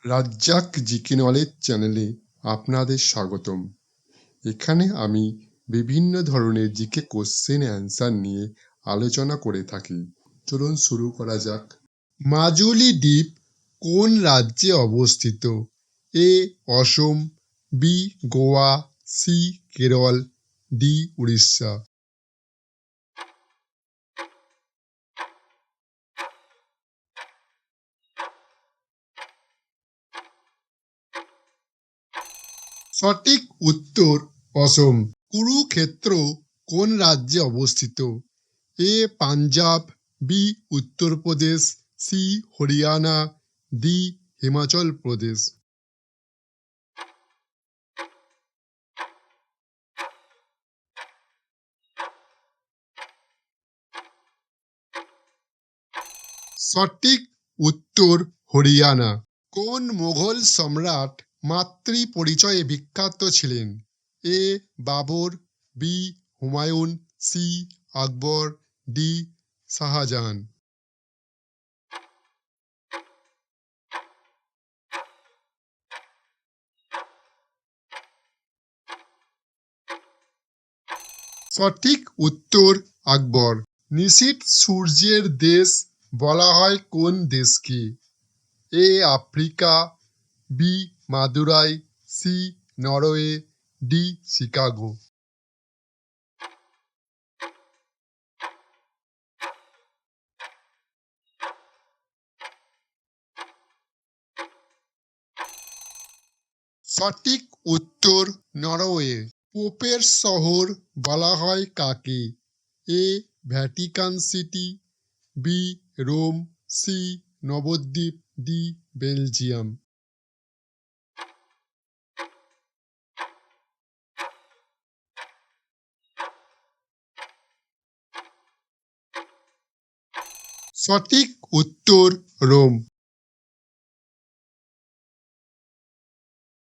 Razzak GK knowledge চ্যানেলে আপনাদের স্বাগতম। এখানে আমি বিভিন্ন ধরনের জিকে কোশ্চেন অ্যান্সার নিয়ে আলোচনা করে থাকি। চলুন শুরু করা যাক। মাজুলি দ্বীপ কোন রাজ্যে অবস্থিত? A Assam, B Goa, C Kerala, D Orissa. সঠিক উত্তর অসম। কুরুক্ষেত্র কোন রাজ্যে অবস্থিত? A Punjab, B Uttar Pradesh, C Haryana, D Himachal Pradesh. সঠিক উত্তর হরিয়ানা। কোন মুঘল সম্রাট মাতৃ পরিচয়ে বিখ্যাত ছিলেন? এ বাবর, বি হুমায়ুন, সি আকবর, ডি শাহজাহান। সঠিক উত্তর আকবর। নিশীথ সূর্যের দেশ বলা হয় কোন দেশকে? A Africa, B Madurai, C Norway, D Chicago. সঠিক উত্তর নরওয়ে। পোপের শহর বলা হয় কাকে? A Vatican City, B Rome, C Nabadwip, D Belgium. সঠিক উত্তর রোম।